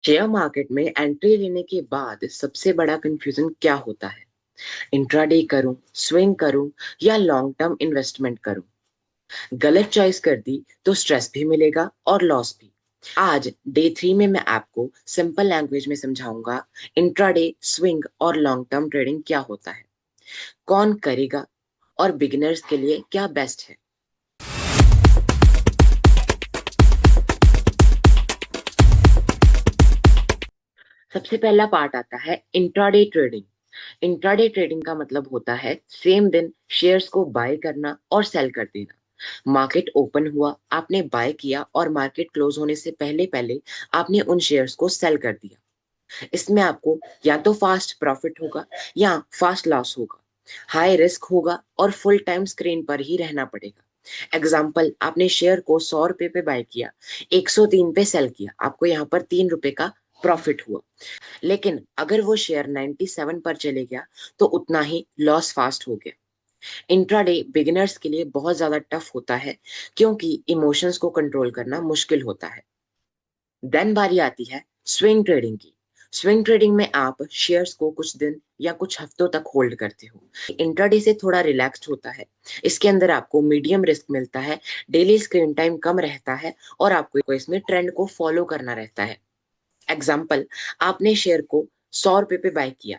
Share market में entry लेने के बाद सबसे बड़ा कंफ्यूजन क्या होता है? इंट्राडे करूं, स्विंग करूं या लॉन्ग टर्म इन्वेस्टमेंट करूं? गलत चॉइस कर दी तो स्ट्रेस भी मिलेगा और लॉस भी। आज डे 3 में मैं आपको सिंपल लैंग्वेज में समझाऊंगा इंट्राडे, स्विंग और लॉन्ग टर्म ट्रेडिंग क्या होता है, कौन करेगा और बिगिनर्स के लिए क्या बेस्ट है। सबसे पहला पार्ट आता है इंट्राडे ट्रेडिंग। इंट्राडे ट्रेडिंग का मतलब होता है सेम दिन शेयर्स को बाय करना और सेल कर देना। मार्केट ओपन हुआ, आपने बाय किया और मार्केट क्लोज होने से पहले पहले आपने उन शेयर्स को सेल कर दिया। इसमें आपको या तो फास्ट प्रॉफिट होगा या फास्ट लॉस होगा, हाई रिस्क होगा और फुल टाइम स्क्रीन पर ही रहना पड़ेगा। एग्जाम्पल, आपने शेयर को 100 रुपए पे बाय किया, 103 पे सेल किया, आपको यहाँ पर 3 रुपए का प्रॉफिट हुआ। लेकिन अगर वो शेयर 97 पर चले गया तो उतना ही लॉस फास्ट हो गया। इंट्राडे बिगिनर्स के लिए बहुत ज्यादा टफ होता है क्योंकि इमोशंस को कंट्रोल करना मुश्किल होता है। देन बारी आती है स्विंग ट्रेडिंग की। स्विंग ट्रेडिंग में आप शेयर्स को कुछ दिन या कुछ हफ्तों तक होल्ड करते हो। इंट्राडे से थोड़ा रिलैक्स्ड होता है। इसके अंदर आपको मीडियम रिस्क मिलता है, डेली स्क्रीन टाइम कम रहता है और आपको इसमें ट्रेंड को फॉलो करना रहता है। एग्जाम्पल, आपने शेयर को 100 रुपए पे बाय किया,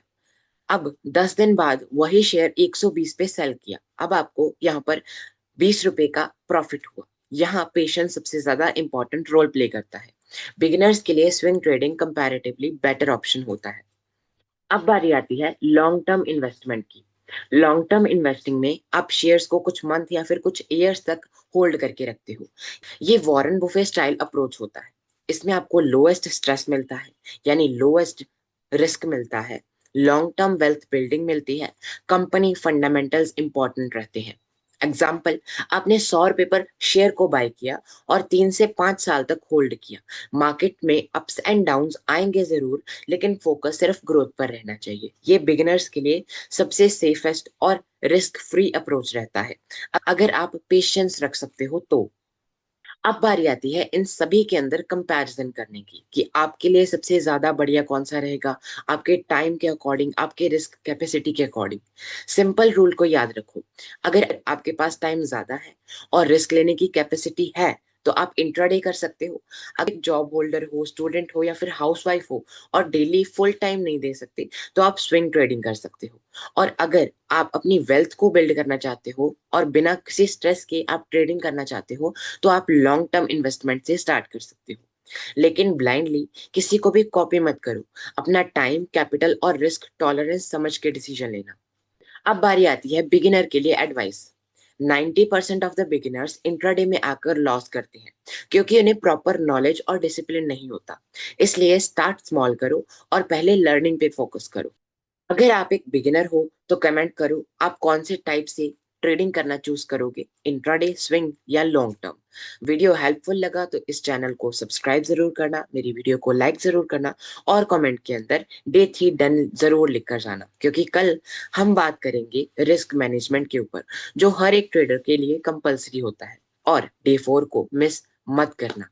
अब 10 दिन बाद वही शेयर 120 पे सेल किया, अब आपको यहाँ पर 20 रुपए का प्रॉफिट हुआ। यहाँ पेशेंस सबसे ज्यादा इंपॉर्टेंट रोल प्ले करता है। बिगिनर्स के लिए swing trading comparatively better option होता है। अब बारी आती है लॉन्ग टर्म इन्वेस्टमेंट की। लॉन्ग टर्म इन्वेस्टिंग में आप शेयर्स को कुछ मंथ या फिर कुछ ईयर्स तक होल्ड करके रखते हो। ये वॉरेन बुफे स्टाइल अप्रोच होता है। इसमें आपको लोएस्ट स्ट्रेस मिलता है, यानी लोएस्ट रिस्क मिलता है, लॉन्ग टर्म वेल्थ बिल्डिंग मिलती है, कंपनी फंडामेंटल्स इंपॉर्टेंट रहते हैं। एग्जाम्पल, आपने 100 रुपए पर शेयर को बाय किया और 3 से 5 साल तक होल्ड किया। मार्केट में अप्स एंड डाउन्स आएंगे जरूर, लेकिन फोकस सिर्फ ग्रोथ पर रहना चाहिए। ये बिगिनर्स के लिए सबसे सेफेस्ट और रिस्क फ्री अप्रोच रहता है, अगर आप पेशेंस रख सकते हो तो। अब बारी आती है इन सभी के अंदर कंपैरिजन करने की कि आपके लिए सबसे ज्यादा बढ़िया कौन सा रहेगा, आपके टाइम के अकॉर्डिंग, आपके रिस्क कैपेसिटी के अकॉर्डिंग। सिंपल रूल को याद रखो, अगर आपके पास टाइम ज्यादा है और रिस्क लेने की कैपेसिटी है तो आप इंट्राडे कर सकते हो। अगर जॉब होल्डर हो, स्टूडेंट हो या फिर हाउसवाइफ हो और डेली फुल टाइम नहीं दे सकते तो आप स्विंग ट्रेडिंग कर सकते हो। और अगर आप अपनी वेल्थ को बिल्ड करना चाहते हो और बिना किसी स्ट्रेस के आप ट्रेडिंग करना चाहते हो तो आप लॉन्ग टर्म इन्वेस्टमेंट से स्टार्ट कर सकते हो। लेकिन ब्लाइंडली किसी को भी कॉपी मत करो, अपना टाइम, कैपिटल और रिस्क टॉलरेंस समझ के डिसीजन लेना। अब बारी आती है बिगिनर के लिए advice. 90% of the beginners intraday में आकर लॉस करते हैं क्योंकि उन्हें प्रॉपर नॉलेज और डिसिप्लिन नहीं होता। इसलिए स्टार्ट स्मॉल करो और पहले लर्निंग पे फोकस करो। अगर आप एक बिगिनर हो तो कमेंट करो आप कौन से टाइप से ट्रेडिंग करना चूज करोगे, इंट्राडे, स्विंग या लॉन्ग टर्म। वीडियो हेल्पफुल लगा तो इस चैनल को सब्सक्राइब जरूर करना, मेरी वीडियो को लाइक जरूर करना और कमेंट के अंदर डे 3 डन जरूर लिख कर जाना, क्योंकि कल हम बात करेंगे रिस्क मैनेजमेंट के ऊपर जो हर एक ट्रेडर के लिए कंपलसरी होता है। और डे 4 को मिस मत करना।